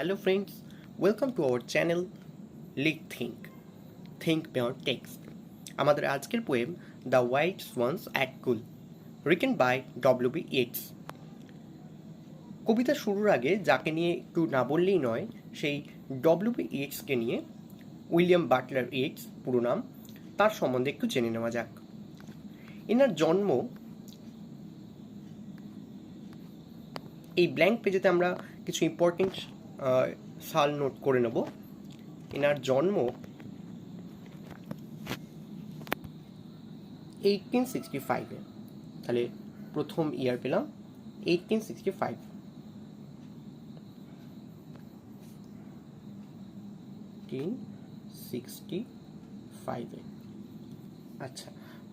Hello friends, welcome to our channel Lit Think Beyond Text. আমাদের আজকের poem the white swans at Coole, written by W B. Yeats. কবিতা শুরুর আগে যাকে নিয়ে একটু না বললেই নয়, সেই ডব্লিউ.বি. ইয়েটসকে নিয়ে, উইলিয়াম বাটলার ইয়েটস পুরো নাম, তার সম্বন্ধে একটু জেনে নেওয়া যাক। এনার জন্ম, এই ব্ল্যাঙ্ক পেজেতে আমরা কিছু ইম্পর্টেন্ট সাল নোট করে নেব। এনার জন্ম 1865-এ, তাহলে প্রথম ইয়ার পেলাম 1865। আচ্ছা,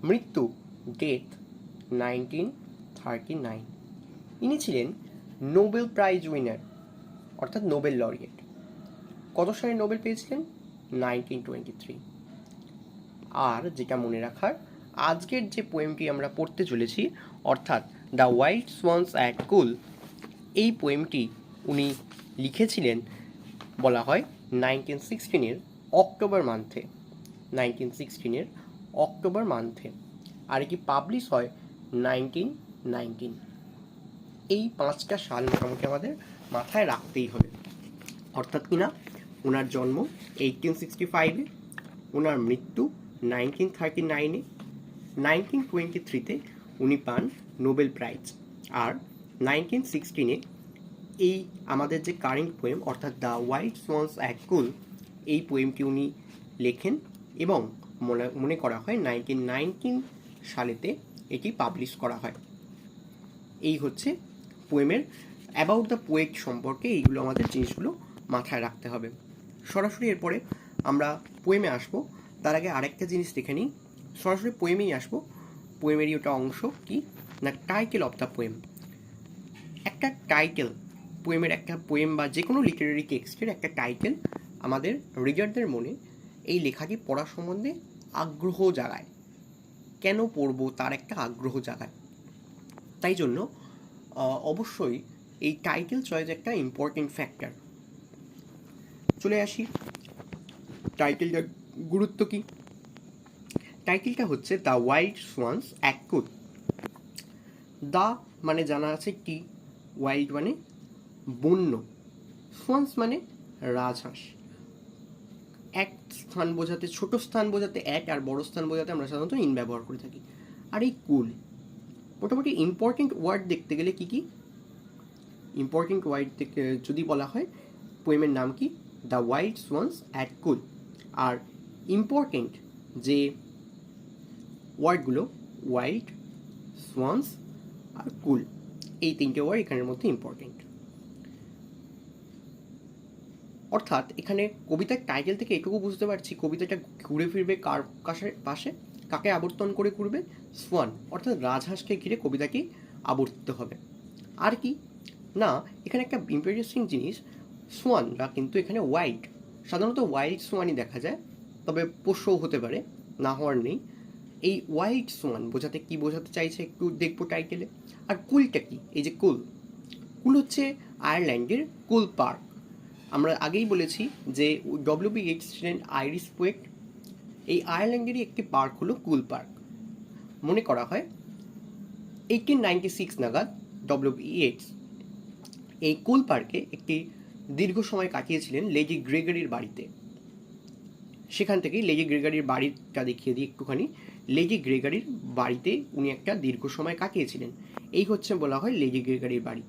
মৃত্যু ডেথ 1939। ইনি ছিলেন নোবেল প্রাইজ উইনার, অর্থাৎ নোবেল লরিয়েট। কত সালে নোবেল পেয়েছিলেন? 1923। আর যেটা মনে রাখার, আজকের যে পোয়েমটি আমরা পড়তে চলেছি, অর্থাৎ দ্য হোয়াইট সোয়ানস অ্যাট কুল, এই পোয়েমটি উনি লিখেছিলেন বলা হয় 1916-এর অক্টোবর মান্থে। 1916-এর অক্টোবর মান্থে। আর এটি পাবলিশ হয় 1919। এই 5টা সাল মোটামুটি আমাদের মাথায় রাখতেই হবে। অর্থাৎ কিনা, ওনার জন্ম 1865-এ, ওনার মৃত্যু 1939-এ, 1923-তে উনি পান নোবেল প্রাইজ, আর 1916-এ এই আমাদের যে কারেন্ট পোয়েম অর্থাৎ দ্য হোয়াইট সোয়ানস অ্যাট কুল, এই পোয়েমটি উনি লেখেন এবং মনে করা হয় 1919 সালেতে এটি পাবলিশ করা হয়। এই হচ্ছে পোয়েমের অ্যাবাউট দ্য পোয়েট সম্পর্কে এইগুলো আমাদের জিনিসগুলো মাথায় রাখতে হবে। সরাসরি এরপরে আমরা পোয়েমে আসবো। তার আগে আরেকটা জিনিস দেখে নিই, সরাসরি পোয়েমেই আসবো। পোয়েমেরই ওটা অংশ কি না, টাইটেল অফ দ্য পোয়েম। একটা টাইটেল, পোয়েমের একটা পোয়েম বা যে কোনো লিটারেরি টেক্সটের একটা টাইটেল আমাদের রিডারদের মনে এই লেখাটি পড়া সম্বন্ধে আগ্রহ জাগায়। কেন পড়বো তার একটা আগ্রহ জাগায়। তাই জন্য অবশ্যই এই টাইটেল চয়েস একটা ইম্পর্টেন্ট ফ্যাক্টর। চলে আসি টাইটেলটার গুরুত্ব কি। টাইটেলটা হচ্ছে the white swans at Coole. The মানে জানা আছে কি, হোয়াইট মানে বন্য, সোয়ানস মানে রাজহাঁস। এক স্থান বোঝাতে, ছোট স্থান বোঝাতে এক, আর বড় স্থান বোঝাতে আমরা সাধারণত ইন ব্যবহার করে থাকি। আর এই কুল, মোটামুটি ইম্পর্টেন্ট ওয়ার্ড দেখতে গেলে কি কি ইম্পর্টেন্ট ওয়ার্ড যদি বলা হয়, পোয়েমের নাম কি, the white swans at Coole. আর ইম্পর্টেন্ট যে ওয়ার্ডগুলো, হোয়াইট, সোয়ানস আর কুল, এই 3টে ওয়ার্ড এখানের মধ্যে ইম্পর্টেন্ট। অর্থাৎ এখানে কবিতার টাইটেল থেকে এটুকু বুঝতে পারছি কবিতাটা ঘুরে ফিরবে কার পাশে, কাকে আবর্তন করে ঘুরবে? সোয়ান, অর্থাৎ রাজহাঁসকে ঘিরে কবিতাটি আবর্তিত হবে। আর কি না, এখানে একটা ইন্টারেস্টিং জিনিস, সোয়ানরা কিন্তু এখানে হোয়াইট, সাধারণত হোয়াইট সোয়ানই দেখা যায়, তবে পোষ্যও হতে পারে, না হওয়ার নেই। এই হোয়াইট সোয়ান বোঝাতে কি বোঝাতে চাইছে একটু দেখবো টাইটেলে। আর কুলটা কি, এই যে কুল, কুল হচ্ছে আয়ারল্যান্ডের কুল পার্ক। আমরা আগেই বলেছি যে ডব্লিউ.বি. ইয়েটস ছিলেন আইরিশ পোয়েট। এই আয়ারল্যান্ডেরই একটি পার্ক হলো কুল পার্ক। মনে করা হয় 1896 নাগাদ ডব্লিউ.বি. ইয়েটস এই কুল পার্কে একটি দীর্ঘ সময় কাটিয়েছিলেন লেডি গ্রেগরির বাড়িতে। সেখান থেকেই লেডি গ্রেগরির বাড়িটা দেখিয়ে দিই একটুখানি। লেডি গ্রেগরির বাড়িতে উনি একটা দীর্ঘ সময় কাটিয়েছিলেন, এই হচ্ছে বলা হয় লেডি গ্রেগরির বাড়ি।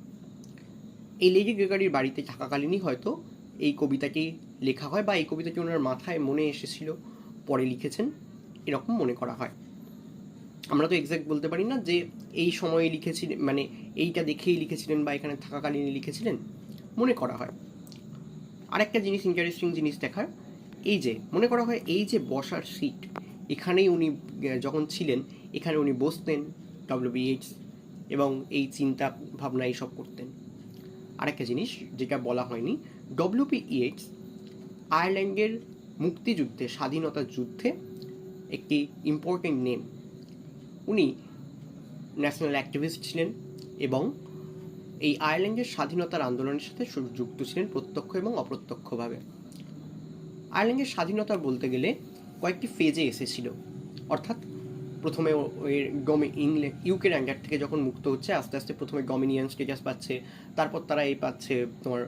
এই লেডি গ্রেগরির বাড়িতে থাকাকালীনই হয়তো এই কবিতাটি লেখা হয়, বা এই কবিতাটি ওনার মাথায় মনে এসেছিল, পরে লিখেছেন, এরকম মনে করা হয়। আমরা তো এক্স্যাক্ট বলতে পারি না যে এই সময়ে লিখেছিলেন, মানে এইটা দেখেই লিখেছিলেন বা এখানে থাকাকালীনই লিখেছিলেন, মনে করা হয়। আরেকটা জিনিস, ইন্টারেস্টিং জিনিস দেখার, এই যে মনে করা হয় এই যে বসার সিট, এখানেই উনি যখন ছিলেন এখানে উনি বসতেন ডব্লিউ.বি. ইয়েটস, এবং এই চিন্তা ভাবনা এইসব করতেন। আরেকটা জিনিস যেটা বলা হয়নি, ডব্লিউ.বি. ইয়েটস আয়ারল্যান্ডের মুক্তিযুদ্ধে, স্বাধীনতা যুদ্ধে একটি ইম্পর্টেন্ট নেম। উনি ন্যাশনাল অ্যাক্টিভিস্ট ছিলেন এবং এই আয়ারল্যান্ডের স্বাধীনতার আন্দোলনের সাথে যুক্ত ছিলেন প্রত্যক্ষ এবং অপ্রত্যক্ষভাবে। আয়ারল্যান্ডের স্বাধীনতা বলতে গেলে কয়েকটি ফেজে এসেছিল, অর্থাৎ প্রথমে ইউকের আন্ডার থেকে যখন মুক্ত হচ্ছে আস্তে আস্তে প্রথমে ডমিনিয়ন স্টেটাস পাচ্ছে, তারপর তারা এই পাচ্ছে তোমার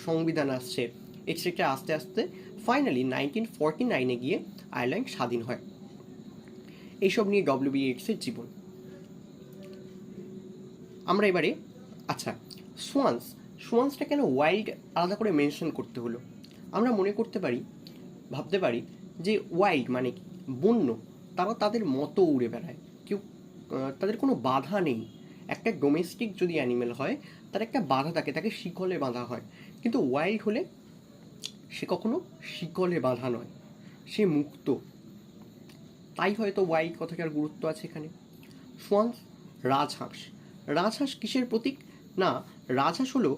সংবিধান আসছে, এক্সেট্রা। আস্তে আস্তে ফাইনালি 1949 গিয়ে আয়ারল্যান্ড স্বাধীন হয়। এইসব নিয়ে ডব্লিউবি ইয়েটসের জীবন। আমরা এবারে আচ্ছা, সোয়ান্সটা কেন ওয়াইল্ড আলাদা করে মেনশন করতে হলো? আমরা মনে করতে পারি, ভাবতে পারি যে ওয়াইল্ড মানে কি, বন্য, তারা তাদের মতো উড়ে বেড়ায়, কেউ তাদের কোনো বাধা নেই। একটা ডোমেস্টিক যদি অ্যানিমেল হয় তার একটা বাধা থাকে, তাকে শিকলে বাঁধা হয়, কিন্তু ওয়াইল্ড হলে সে কখনো শিকলে বাঁধা নয়, সে মুক্ত। তাই হয়তো ওয়াইল্ড কথাটার গুরুত্ব আছে এখানে। সোয়ান্স, রাজহাঁস কিসের প্রতীক? না, রাজহাঁস হলো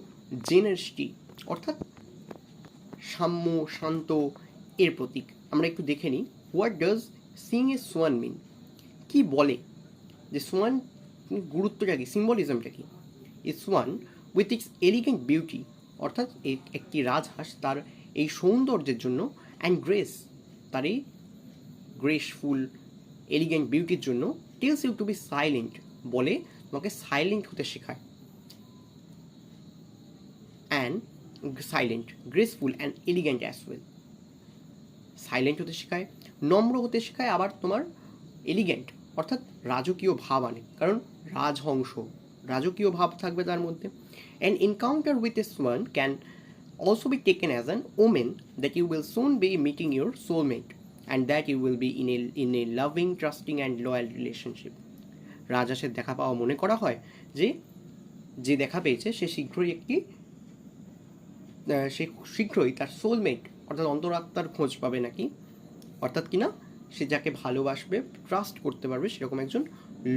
জেনারেসিটি, অর্থাৎ সাম্য, শান্ত এর প্রতীক। আমরা একটু দেখে নিই, what does seeing a swan mean? কি বলে যে সোয়ান গুরুত্বটা কি, সিম্বলিজমটা কি? A swan with its elegant beauty, অর্থাৎ একটি রাজহাঁস তার এই সৌন্দর্যের জন্য, অ্যান্ড গ্রেস, তার এই গ্রেসফুল এলিগেন্ট বিউটির জন্য, tells you to be silent, বলে তোমাকে সাইলেন্ট হতে শেখায়, and silent, graceful and elegant as well. Silent হতে শেখায়, নম্র হতে শেখায়, আবার তোমার এলিগেন্ট অর্থাৎ রাজকীয় ভাব আনে, কারণ রাজহংস, রাজকীয় ভাব থাকবে তার মধ্যে। An encounter with a swan can also be taken as an omen that you will soon be meeting your soulmate and that you will be in a loving, trusting and loyal relationship. রাজহাঁসের দেখা পাওয়া মনে করা হয় যে দেখা পেয়েছে সে শীঘ্রই তার সোলমেট অর্থাৎ অন্তরাত্মার খোঁজ পাবে নাকি, অর্থাৎ কিনা সে যাকে ভালোবাসবে, ট্রাস্ট করতে পারবে, সেরকম একজন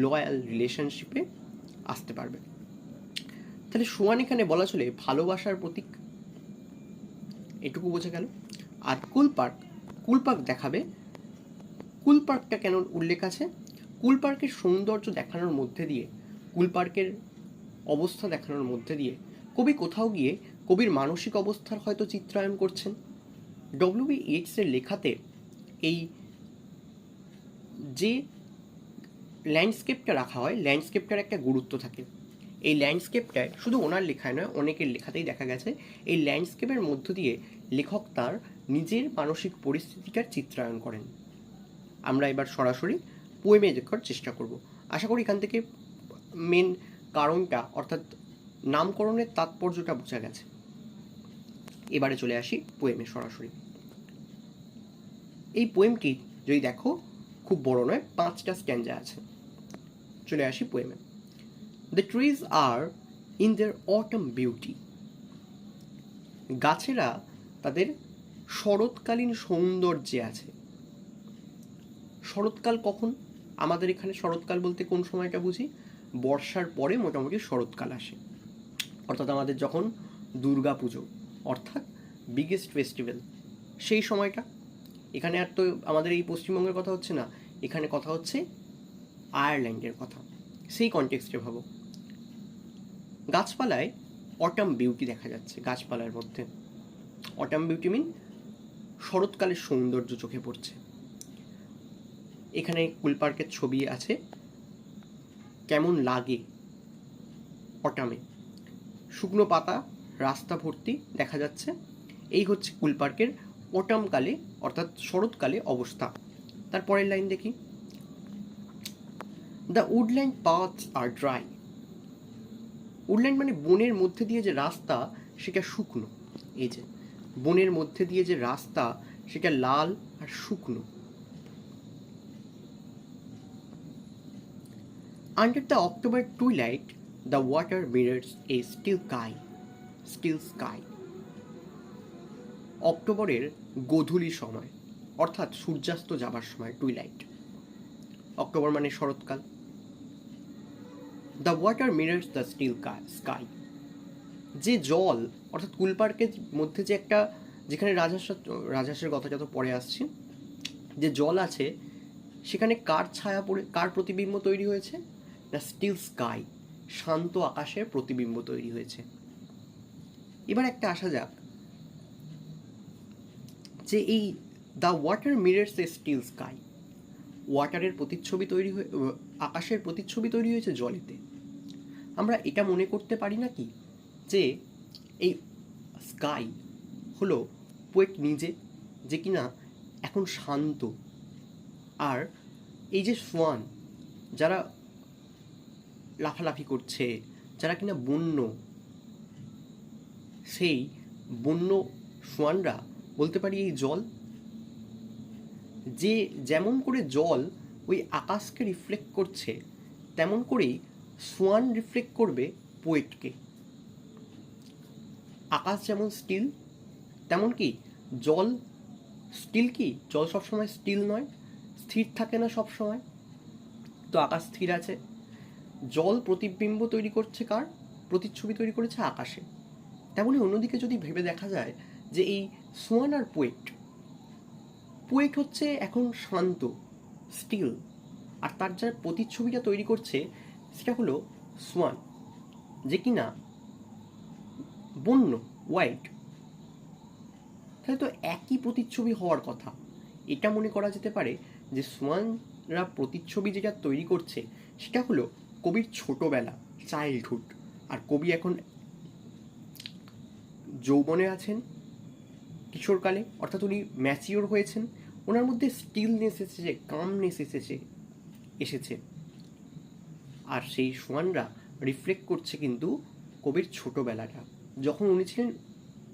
লয়াল রিলেশনশিপে আসতে পারবে। তাহলে সোয়ান এখানে বলা চলে ভালোবাসার প্রতীক, এটুকু বোঝা গেল। আর কুলপার্ক দেখাবে। কুলপার্কটা কেন উল্লেখ আছে? কুলপার্কের সৌন্দর্য দেখানোর মধ্যে দিয়ে, কুলপার্কের অবস্থা দেখানোর মধ্যে দিয়ে কবি কোথাও গিয়ে কবির মানসিক অবস্থার হয়তো চিত্রায়ন করছেন। ডব্লিউবি ইয়েটসের লেখাতে এই যে ল্যান্ডস্কেপটা রাখা হয়, ল্যান্ডস্কেপটার একটা গুরুত্ব থাকে। এই ল্যান্ডস্কেপটায় শুধু ওনার লেখায় নয়, অনেকের লেখাতেই দেখা গেছে এই ল্যান্ডস্কেপের মধ্য দিয়ে লেখক তার নিজের মানসিক পরিস্থিতিটার চিত্রায়ন করেন। আমরা এবার সরাসরি পোয়েমে দেখার চেষ্টা করব। আশা করি এখান থেকে মেন কারণটা অর্থাৎ নামকরণের তাৎপর্যটা বোঝা গেছে। এবারে চলে আসি পোয়েমে সরাসরি। এই পোয়েমটি যদি দেখো খুব বড় নয়, 5টা স্ট্যান্জা আছে। চলে আসি পোয়েমে। The trees are in their autumn beauty. গাছেরা তাদের শরৎকালীন সৌন্দর্যে আছে। শরৎকাল কখন? আমাদের এখানে শরৎকাল বলতে কোন সময়টা বুঝি? বর্ষার পরে মোটামুটি শরৎকাল আসে, অর্থাৎ আমাদের যখন দুর্গা পুজো অর্থাৎ বিগেস্ট ফেস্টিভ্যাল, সেই সময়টা। এখানে আর তো আমাদের এই পশ্চিমবঙ্গের কথা হচ্ছে না, এখানে কথা হচ্ছে আয়ারল্যান্ডের কথা। সেই কনটেক্সটে ভাবো, গাছপালায় অটাম বিউটি দেখা যাচ্ছে। গাছপালার মধ্যে অটাম বিউটি মিন শরৎকালের সৌন্দর্য চোখে পড়ছে। এখানে কুলপার্কের ছবি আছে, কেমন লাগে অটামে, শুকনো পাতা রাস্তা ভর্তি দেখা যাচ্ছে। এই হচ্ছে কুলপার্কের অটামকালে অর্থাৎ শরৎকালে অবস্থা। তারপরের লাইন দেখি, the woodland paths are dry. Woodland মানে বনের মধ্যে দিয়ে যে রাস্তা সেটা শুকনো। এই যে বনের মধ্যে দিয়ে যে রাস্তা সেটা লাল আর শুকনো। Under the October twilight, the water mirrors a still sky. অক্টোবরের গোধূলি সময় অর্থাৎ সূর্যাস্ত যাবার সময়, টুইলাইট। অক্টোবর মানে শরৎকাল। The water mirrors the still যে জল অর্থাৎ কুলপার্কের মধ্যে যে একটা, যেখানে রাজহাঁসের কথা যত পরে আসছে, যে জল আছে সেখানে কার ছায়া পড়ে, কার প্রতিবিম্ব তৈরি হয়েছে? দ্য স্টিল স্কাই, শান্ত আকাশের প্রতিবিম্ব তৈরি হয়েছে। এবার একটা আসা যাক যে এই the water mirrors a still sky, ওয়াটারের প্রতিচ্ছবি তৈরি হয়ে আকাশের প্রতিচ্ছবি তৈরি হয়েছে জলেতে। আমরা এটা মনে করতে পারি না কি যে এই স্কাই হলো পোয়েট নিজে, যে কিনা এখন শান্ত, আর এই যে সোয়ান যারা লাফালাফি করছে, যারা কিনা বন্য, সেই বন্য সোয়ানরা বলতে পারি এই জল, যে যেমন করে জল ওই আকাশকে রিফ্লেক্ট করছে তেমন করেই সোয়ান রিফ্লেক্ট করবে পোয়েটকে। আকাশ যেমন স্টিল, তেমন কি জল স্টিল, কি জল সবসময় স্টিল নয়, স্থির থাকে না সব সময়, তো আকাশ স্থির আছে। জল প্রতিবিম্ব তৈরি করছে কার? প্রতিচ্ছবি তৈরি করেছে আকাশে। তেমনই অন্যদিকে যদি ভেবে দেখা যায় যে এই সোয়ান আর পোয়েট, পোয়েট হচ্ছে এখন শান্ত, স্টিল, আর তার যার প্রতিচ্ছবিটা তৈরি করছে সেটা হলো সোয়ান, যে কিনা বন্য, হোয়াইট। তাহলে তো একই প্রতিচ্ছবি হওয়ার কথা। এটা মনে করা যেতে পারে যে সোয়ানরা প্রতিচ্ছবি যেটা তৈরি করছে সেটা হলো কবির ছোটবেলা, চাইল্ডহুড, আর কবি এখন যৌবনে আছেন, কিশোরকালে, অর্থাৎ উনি ম্যাচিওর হয়েছেন, ওনার মধ্যে স্টিলনেস এসেছে, কামনেস এসেছে, আর সেই সোয়ানরা রিফ্লেক্ট করছে কিন্তু কবির ছোটবেলাটা, যখন উনি ছিলেন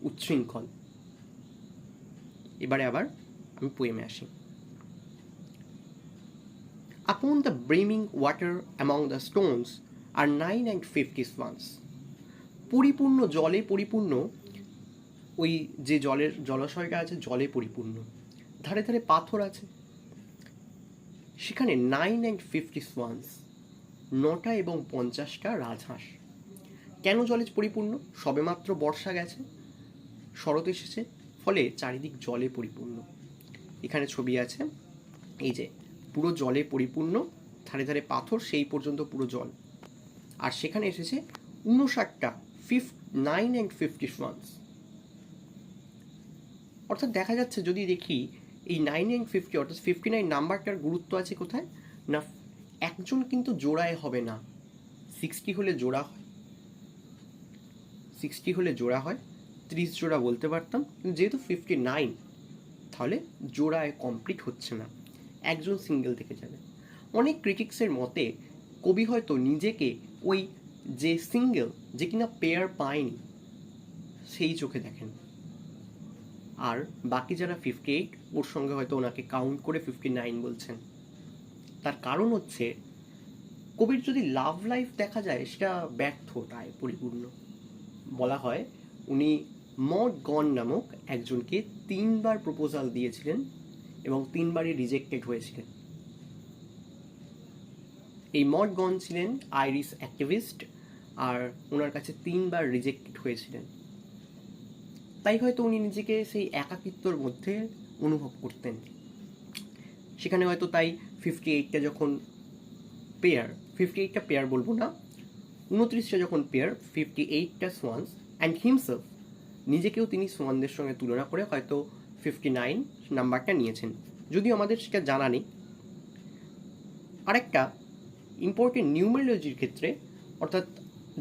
উচ্ছৃঙ্খল। এবারে আবার আমি পোয়েমে আসি। Upon the brimming water among the stones are 950 swans. পরিপূর্ণ জলে পরিপূর্ণ, ওই যে জলের জলাশয়টা আছে জলে পরিপূর্ণ, ধারে ধারে পাথর আছে, সেখানে 950 swans, 9টা এবং 50টা রাজহাঁস। কেন জলে পরিপূর্ণ? সবেমাত্র বর্ষা গেছে, শরৎ এসেছে, ফলে চারিদিক জলে পরিপূর্ণ। এখানে ছবি আছে, এই যে পুরো জলে পরিপূর্ণ, ধারে ধারে পাথর, সেই পর্যন্ত পুরো জল, আর সেখানে এসেছে 59টা, 950 swans। অর্থাৎ দেখা যাচ্ছে যদি দেখি এই 950 অর্থাৎ 59 নাম্বারটার গুরুত্ব আছে কোথায় না, একজন কিন্তু জোড়ায় হবে না, 60 হলে জোড়া হয়, 60 হলে জোড়া হয়, 30 জোড়া বলতে পারতাম, কিন্তু যেহেতু 59 তাহলে জোড়ায় কমপ্লিট হচ্ছে না, একজন সিঙ্গেল থেকে যাবে। অনেক ক্রিটিক্সের মতে কবি হয়তো নিজেকে ওই যে সিঙ্গেল, যে কিনা পেয়ার পায়নি, সেই চোখে দেখেন, আর বাকি যারা 58 ওর সঙ্গে হয়তো ওনাকে কাউন্ট করে 59 বলছেন। তার কারণ হচ্ছে কবির যদি লাভ লাইফ দেখা যায় সেটা ব্যর্থতায় পরিপূর্ণ। বলা হয় উনি মড গন নামক একজনকে 3বার প্রপোজাল দিয়েছিলেন এবং 3বারই রিজেক্টেড হয়েছিলেন। এই মড গন ছিলেন আইরিশ অ্যাক্টিভিস্ট, আর ওনার কাছে 3বার রিজেক্টেড হয়েছিলেন। তাই হয়তো উনি নিজেকে সেই একাকিত্বর মধ্যে অনুভব করতেন। সেখানে হয়তো তাই 58টা যখন পেয়ার, 58টা পেয়ার বলবো না, 29টা যখন পেয়ার, 58টা সোয়ান্স অ্যান্ড হিমসেলফ, নিজেকেও তিনি সোয়ানদের সঙ্গে তুলনা করে হয়তো 59 নাম্বারটা নিয়েছেন, যদিও আমাদের সেটা জানা নেই। আরেকটা ইম্পর্টেন্ট নিউমেরোলজির ক্ষেত্রে, অর্থাৎ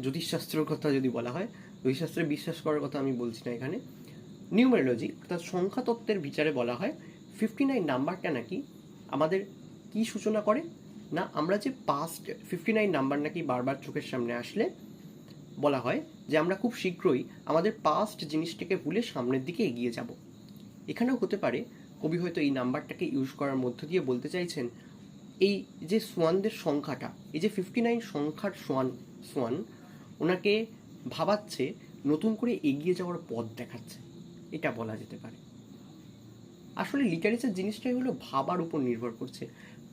জ্যোতিষশাস্ত্রের কথা যদি বলা হয়, জ্যোতিষশাস্ত্রে বিশ্বাস করার কথা আমি বলছি না এখানে, নিউমেরোলজি অর্থাৎ সংখ্যাতত্ত্বের বিচারে বলা হয় 59 নাম্বারটা নাকি আমাদের কি সূচনা করে না, আমরা যে পাস্ট 59 নাম্বার নাকি বারবার চোখের সামনে আসলে বলা হয় যে আমরা খুব শীঘ্রই আমাদের পাস্ট জিনিসটাকে ভুলে সামনের দিকে এগিয়ে যাব। এখানেও হতে পারে কবি হয়তো এই নাম্বারটাকে ইউজ করার মধ্য দিয়ে বলতে চাইছেন এই যে সোয়ানদের সংখ্যাটা, এই যে 59 সংখ্যার সোয়ান ওনাকে ভাবাচ্ছে, নতুন করে এগিয়ে যাওয়ার পথ দেখাচ্ছে, এটা বলা যেতে পারে। আসলে লিটারেচার জিনিসটাই হলো ভাবার উপর নির্ভর করছে।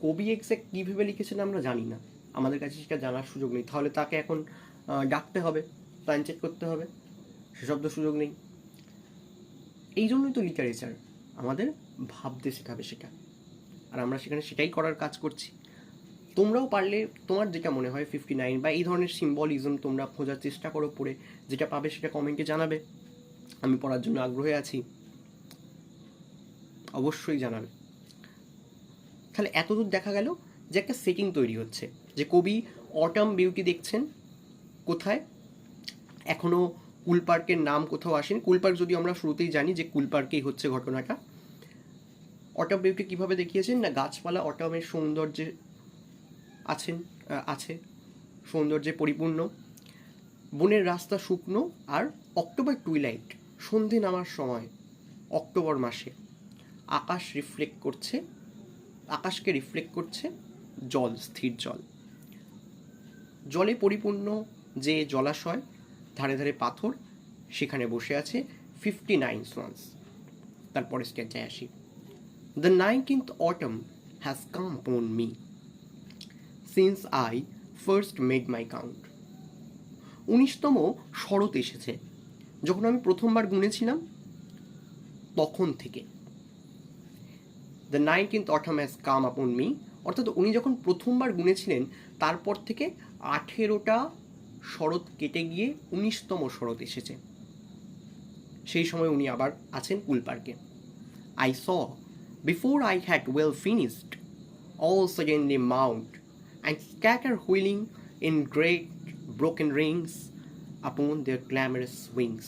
কবি এক্স্যাক্ট কী ভেবে লিখেছেন আমরা জানি না, আমাদের কাছে সেটা জানার সুযোগ নেই, তাহলে তাকে এখন ডাকতে হবে, প্ল্যান চেক করতে হবে, সেসব তো সুযোগ নেই। এই জন্যই তো লিটারেচার আমাদের ভাবতে শেখাবে সেটা, আর আমরা সেখানে সেটাই করার কাজ করছি। তোমরাও পারলে তোমার যেটা মনে হয় 59 বা এই ধরনের সিম্বলিজম তোমরা খোঁজার চেষ্টা করো, পড়ে যেটা পাবে সেটা কমেন্টে জানাবে। আমি পড়ার জন্য আগ্রহী আছি, অবশ্যই জানাবে। তাহলে এতদূর দেখা গেল যে একটা সেটিং তৈরি হচ্ছে, যে কবি অটাম বিউটি দেখছেন কোথায়, এখনও কুল পার্কের নাম কোথাও আসেনি। কুল পার্ক যদি আমরা শুরুতেই জানি যে কুল পার্কেই হচ্ছে ঘটনাটা। অটাম বিউটি কীভাবে দেখিয়েছেন না, গাছপালা অটামের সৌন্দর্যে আছে সৌন্দর্যে পরিপূর্ণ, বনের রাস্তা শুকনো, আর অক্টোবর টুইলাইট, সন্ধে নামার সময় অক্টোবর মাসে আকাশকে রিফ্লেক্ট করছে জল, স্থির জল, জলে পরিপূর্ণ যে জলাশয়, ধারে ধারে পাথর, সেখানে বসে আছে 59 swans। তারপরে স্টেজে আসি। The 19th autumn has come upon me since I first made my count। 19তম শরৎ এসেছে যখন আমি প্রথমবার গুনেছিলাম, তখন থেকে। The 19th autumn has come upon me, অর্থাৎ উনি যখন প্রথমবার গুনেছিলেন তারপর থেকে 18টা শরৎ কেটে গিয়ে 19তম শরৎ এসেছে। সেই সময় উনি আবার আছেন কুল পার্কে। I saw before I had well finished all suddenly mount and scatter wheeling in great broken rings upon their glamorous wings।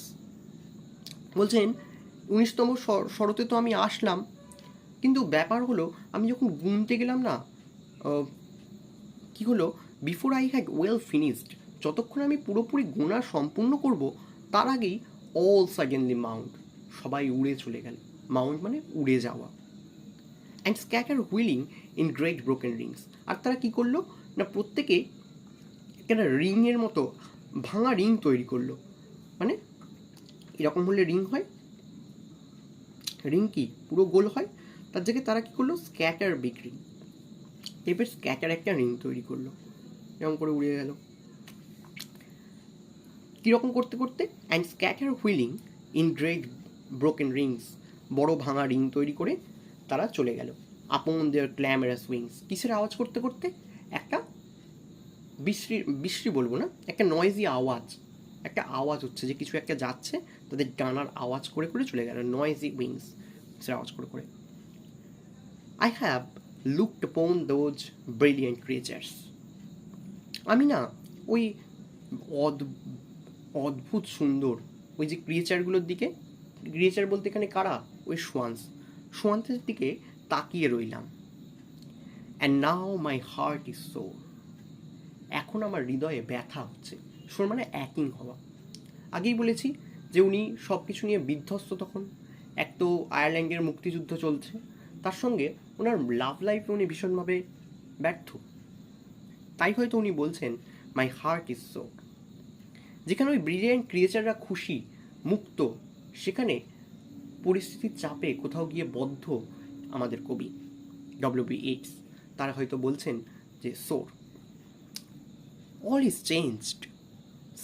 বলছেন 19তম শরতে তো আমি আসলাম, কিন্তু ব্যাপার হলো আমি যখন গুনতে গেলাম না, কি হলো, before I had well finished, যতক্ষণ আমি পুরোপুরি গোনা সম্পূর্ণ করব তার আগেই অল সাডেনলি মাউন্ট, সবাই উড়ে চলে গেল। মাউন্ট মানে উড়ে যাওয়া। And scatter wheeling in great broken rings, আর তারা কী করলো না, প্রত্যেকে একটা রিংয়ের মতো ভাঙা রিং তৈরি করলো। মানে এরকম হলে রিং হয়, রিং কি পুরো গোল হয়, তার জায়গায় তারা কী করলো, স্ক্যাটার বিক্রি এবার স্ক্যাটার একটা রিং তৈরি করলো, এরকম করে উড়ে গেল। কীরকম করতে করতে, and scatter wheeling in great broken Rings, বড় ভাঙা রিং তৈরি করে তারা চলে গেল। আপন দেয়ার গ্ল্যামারাস উইংস, কিসের আওয়াজ করতে করতে, একটা বিশ্রী বলবো না, একটা নয়েজি আওয়াজ, একটা আওয়াজ হচ্ছে যে কিছু একটা যাচ্ছে, তাদের ডানার আওয়াজ করে করে চলে গেল, নয়েজি উইংস আওয়াজ করে করে। I have looked upon those brilliant creatures, আমি না ওই অদ্ভুত সুন্দর ওই যে ক্রিয়েচারগুলোর দিকে, ক্রিয়েচার বলতে এখানে কারা, ওই সোয়ান্সের দিকে তাকিয়ে রইলাম। And now my heart is sore, এখন আমার হৃদয়ে ব্যথা হচ্ছে। সোর মানে অ্যাকিং হওয়া। আগেই বলেছি যে উনি সব কিছু নিয়ে বিধ্বস্ত তখন। এক তো আয়ারল্যান্ডের মুক্তিযুদ্ধ চলছে, তার সঙ্গে ওনার লাভ লাইফে উনি ভীষণভাবে ব্যর্থ, তাই হয়তো উনি বলছেন মাই হার্ট ইজ সোর। যেখানে ওই ব্রিলিয়ান্ট ক্রিয়েচাররা খুশি, মুক্ত, সেখানে পরিস্থিতির চাপে কোথাও গিয়ে বদ্ধ আমাদের কবি W.B. Yeats, তারা হয়তো বলছেন যে সোর। All is changed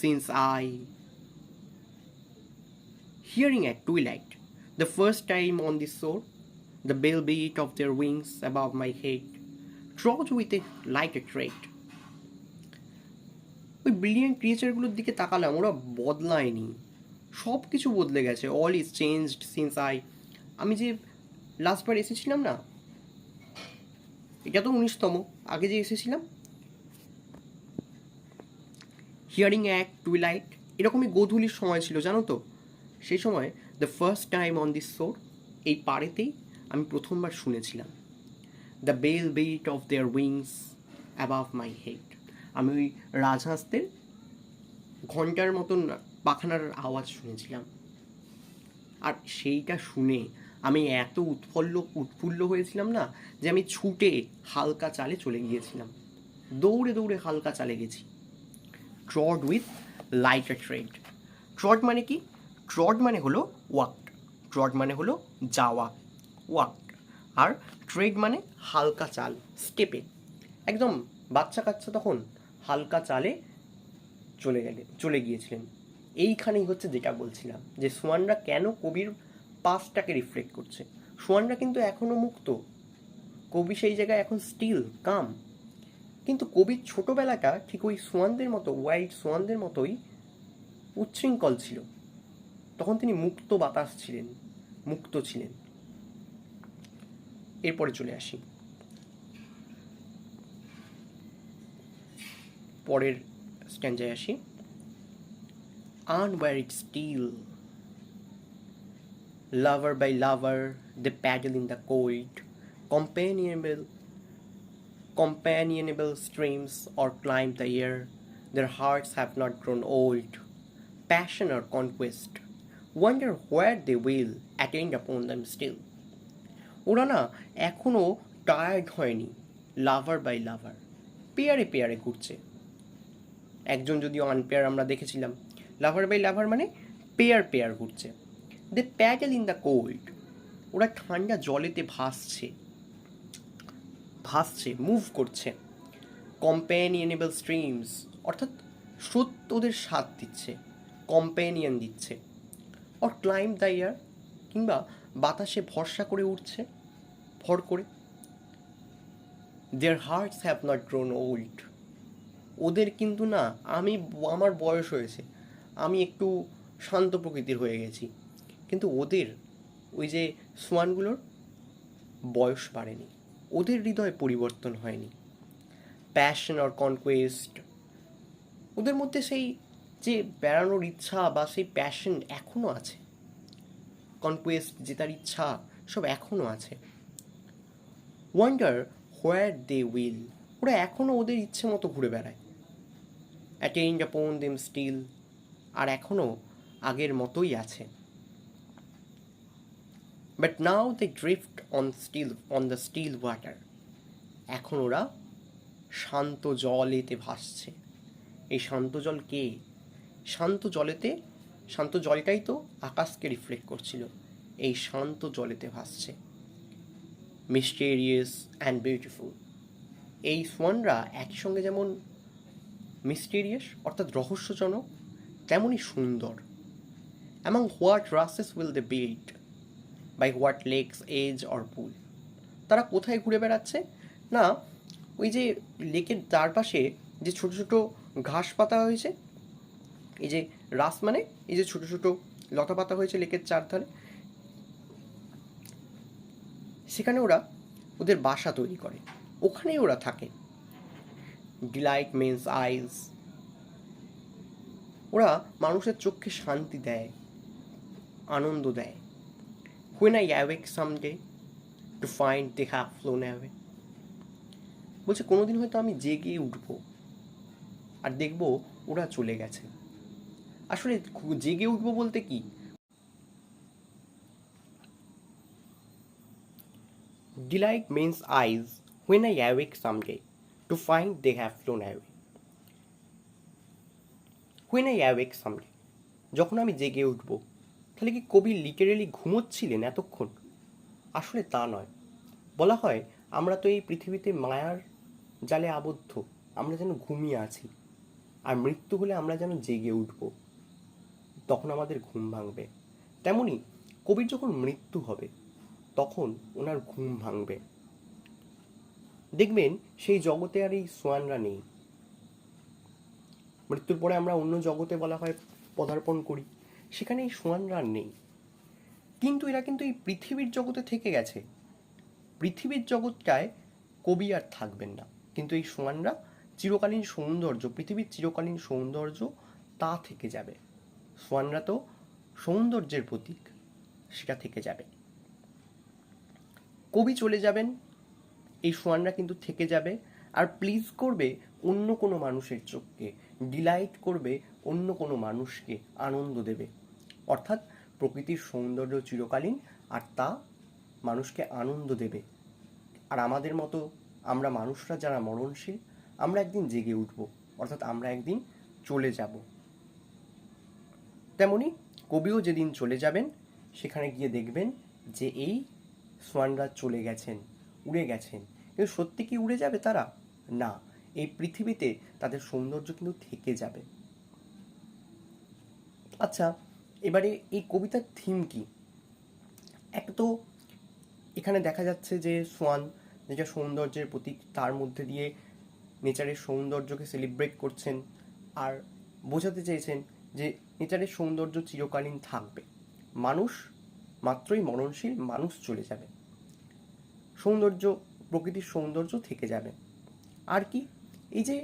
since I hearing at twilight the first time on this shore, the bell beat of their wings above my head trod with a lighter tread। ওই ব্রিলিয়ান্ট ক্রিয়েচারগুলোর দিকে তাকালাম, ওরা বদলায়নি, সব কিছু বদলে গেছে। অল ইজ চেঞ্জড সিন্স আমি যে লাস্টবার এসেছিলাম না, এটা তো 19তম, আগে যে এসেছিলাম হিয়ারিং অ্যাট টুইলাইট, এরকমই গোধূলির সময় ছিল জানো তো, সেই সময় the first time on this shore, এই পাড়েতেই আমি প্রথমবার শুনেছিলাম the bell beat of their wings above my head, আমি ওই রাজহাঁসদের ঘন্টার মতন পাখানার আওয়াজ শুনেছিলাম। আর সেইটা শুনে আমি এত উৎফুল্ল হয়েছিলাম না, যে আমি ছুটে হালকা চালে চলে গিয়েছিলাম, দৌড়ে দৌড়ে হালকা চালে গেছি। Trott with lighter trade, Trott মানে কি, ট্রড মানে হলো ওয়াক, ট্রড মানে হলো যাওয়া, ওয়াক, আর ট্রেড মানে হালকা চাল, স্টেপে, একদম বাচ্চা কাচ্চা তখন হালকা চালে চলে গিয়েছিলেন। এইখানেই হচ্ছে যেটা বলছিলাম, যে সোয়ানরা কেন কবির পাস্টটাকে রিফ্লেক্ট করছে। সোয়ানরা কিন্তু এখনও মুক্ত, কবি সেই জায়গায় এখন স্টিল কাম, কিন্তু কবির ছোটবেলাটা ঠিক ওই সোয়ানদের মতো, হোয়াইট সোয়ানদের মতোই উচ্ছৃঙ্খল ছিল। তখন তিনি মুক্ত বাতাস ছিলেন, মুক্ত ছিলেন। এরপরে চলে আসি পরের স্ট্যান্ডায় আসি। Unwearied steel, lover by lover, they paddle in the cold, companionable streams or climb the air. Their hearts have not grown old. Passion or conquest, wonder where they will attend upon them still. ওরা না এখনো tired হয়নি, লাভার by লাভার, পেয়ারে পেয়ারে ঘুরছে। একজন যদিও unpair আমরা দেখেছিলাম, লাভার by লাভার মানে পেয়ার পেয়ার ঘুরছে। দে প্যাডেল ইন দ্য কোল্ড, ওরা ঠান্ডা জলেতে ভাসছে, মুভ করছে। কম্প্যানিয়নেবল স্ট্রিমস, অর্থাৎ স্রোত ওদের সাথ দিচ্ছে, কম্প্যানিয়ন দিচ্ছে। অর ক্লাইম্ব দ্য এয়ার, কিংবা বাতাসে ভরসা করে উঠছে, ভর করে। Their hearts have not grown old, ওদের কিন্তু না, আমার বয়স হয়েছে, আমি একটু শান্ত প্রকৃতির হয়ে গেছি, কিন্তু ওদের ওই যে সোয়ানগুলোর বয়স বাড়েনি, ওদের হৃদয়ে পরিবর্তন হয়নি। প্যাশন অর কনকোয়েস্ট, ওদের মধ্যে সেই যে বেড়ানোর ইচ্ছা বা সেই প্যাশন এখনও আছে, কনকোয়েস্ট জেতার ইচ্ছা সব এখনও আছে। ওয়ান্ডার হোয়ার দে উইল, ওরা এখনও ওদের ইচ্ছে মতো ঘুরে বেড়ায়। অ্যাটেন্ড আপন দেম স্টিল, আর এখনও আগের মতোই আছে। But now they drift on the still water, এখন ওরা শান্ত জলেতে ভাসছে। এই শান্ত জল কে? শান্ত জলটাই তো আকাশকে রিফ্লেক্ট করছিল, এই শান্ত জলেতে ভাসছে। মিস্টেরিয়াস অ্যান্ড বিউটিফুল, এই সোয়ানরা একই সঙ্গে যেমন মিস্টেরিয়াস অর্থাৎ রহস্যজনক, তেমনই সুন্দর। Among what rushes will they build, by what lake's edge or pool, তারা কোথায় ঘুরে বেড়াচ্ছে না, ওই যে লেকের চারপাশে যে ছোট ছোট ঘাস পাতা হয়েছে, এই যে রাস মানে এই যে ছোট ছোট লতা পাতা হয়েছে লেকের চারধারে, সেখানে ওরা ওদের বাসা তৈরি করে, ওখানেই ওরা থাকে। ডিলাইট মিন্স আইজ, ওরা মানুষের চোখকে শান্তি দেয়, আনন্দ দেয়। When I awake someday to find they have flown away, বলছে কোনোদিন হয়তো আমি জেগে উঠবো আর দেখবো ওরা চলে গেছে। আসলে জেগে উঠবো বলতে কি, delight men's eyes when I awake someday to find they have flown away. When I awake someday, যখন আমি জেগে উঠবো, তাহলে কি কবি লিটারেলি ঘুমোচ্ছিলেন এতক্ষণ? আসলে তা নয়। বলা হয় আমরা তো এই পৃথিবীতে মায়ার জালে আবদ্ধ, আমরা যেন ঘুমিয়ে আছি, আর মৃত্যু হলে আমরা যেন জেগে উঠব, তখন আমাদের ঘুম ভাঙবে। তেমনি কবির যখন মৃত্যু হবে তখন ওনার ঘুম ভাঙবে। দেখবেন সেই জগতে আর এই সোয়ানরা নেই। মৃত্যুর পরে আমরা অন্য জগতে বলা হয় পদার্পণ করি, সেখানে এই সোয়ানরা নেই, কিন্তু এরা কিন্তু এই পৃথিবীর জগতে থেকে গেছে। পৃথিবীর জগৎটায় কবি আর থাকবেন না, কিন্তু এই সোয়ানরা চিরকালীন সৌন্দর্য, পৃথিবীর চিরকালীন সৌন্দর্য তা থেকে যাবে। সোয়ানরা তো সৌন্দর্যের প্রতীক, সেটা থেকে যাবে। কবি চলে যাবেন, এই সোয়ানরা কিন্তু থেকে যাবে, আর প্লিজ করবে অন্য কোনো মানুষের চোখকে, ডিলাইট করবে অন্য কোনো মানুষকে, আনন্দ দেবে। অর্থাৎ প্রকৃতির সৌন্দর্য চিরকালীন, আর তা মানুষকে আনন্দ দেবে। আর আমাদের মতো আমরা মানুষরা যারা মরণশীল, আমরা একদিন জেগে উঠব, অর্থাৎ আমরা একদিন চলে যাব। তেমনি কবিও যেদিন চলে যাবেন, সেখানে গিয়ে দেখবেন যে এই সোয়ানরা চলে গেছেন, উড়ে গেছেন। কিন্তু সত্যি কি উড়ে যাবে তারা? না, এই পৃথিবীতে তাদের সৌন্দর্য কিন্তু থেকে যাবে। আচ্ছা, এবারে এই কবিতার থিম কি? একটা তো এখানে দেখা যাচ্ছে যে সোয়ান যেটা সৌন্দর্যের প্রতীক, তার মধ্যে দিয়ে নেচারের সৌন্দর্যকে সেলিব্রেট করছেন আর বোঝাতে চেয়েছেন যে নেচারের সৌন্দর্য চিরকালীন থাকবে, মানুষ মাত্রই মরণশীল, মানুষ চলে যাবে, সৌন্দর্য, প্রকৃতির সৌন্দর্য থেকে যাবে। আর কি, এই যে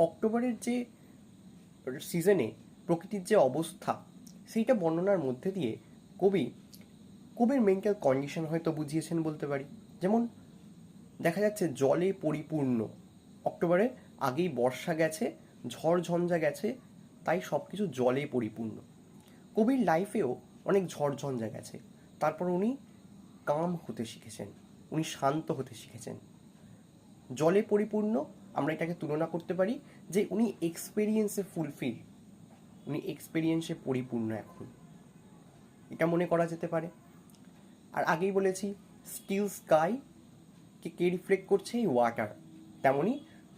অক্টোবরের যে সিজনে প্রকৃতির যে অবস্থা, সেইটা বর্ণনার মধ্যে দিয়ে কবির মেন্টাল কন্ডিশন হয়তো বুঝিয়েছেন বলতে পারি। যেমন দেখা যাচ্ছে জলে পরিপূর্ণ, অক্টোবরে আগেই বর্ষা গেছে, ঝড় ঝঞ্ঝা গেছে, তাই সব কিছু জলে পরিপূর্ণ। কবির লাইফেও অনেক ঝড় ঝঞ্ঝা গেছে, তারপর উনি কাম হতে শিখেছেন, উনি শান্ত হতে শিখেছেন। জলে পরিপূর্ণ, আমরা এটাকে তুলনা করতে পারি যে উনি এক্সপেরিয়েন্সে পরিপূর্ণ এখন, এটা মনে করা যেতে পারে। আর আগেই বলেছি স্টিল স্কাই কে রিফ্লেক্ট করছে? এই ওয়াটার। তেমনই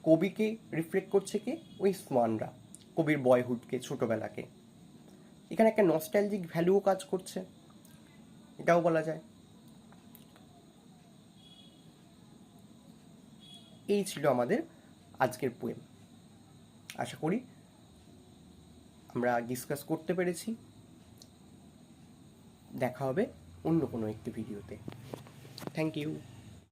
কবিকে রিফ্লেক্ট করছে কে? ওই সোয়ানরা, কবির বয়হুডকে, ছোটবেলাকে। এখানে একটা নস্টালজিক ভ্যালুও কাজ করছে, এটাও বলা যায়। এই ছিল আমাদের আজকের পোয়েম। আশা করি আমরা ডিসকাস করতে পেরেছি। দেখা হবে অন্য কোনো একটি ভিডিওতে। Thank you.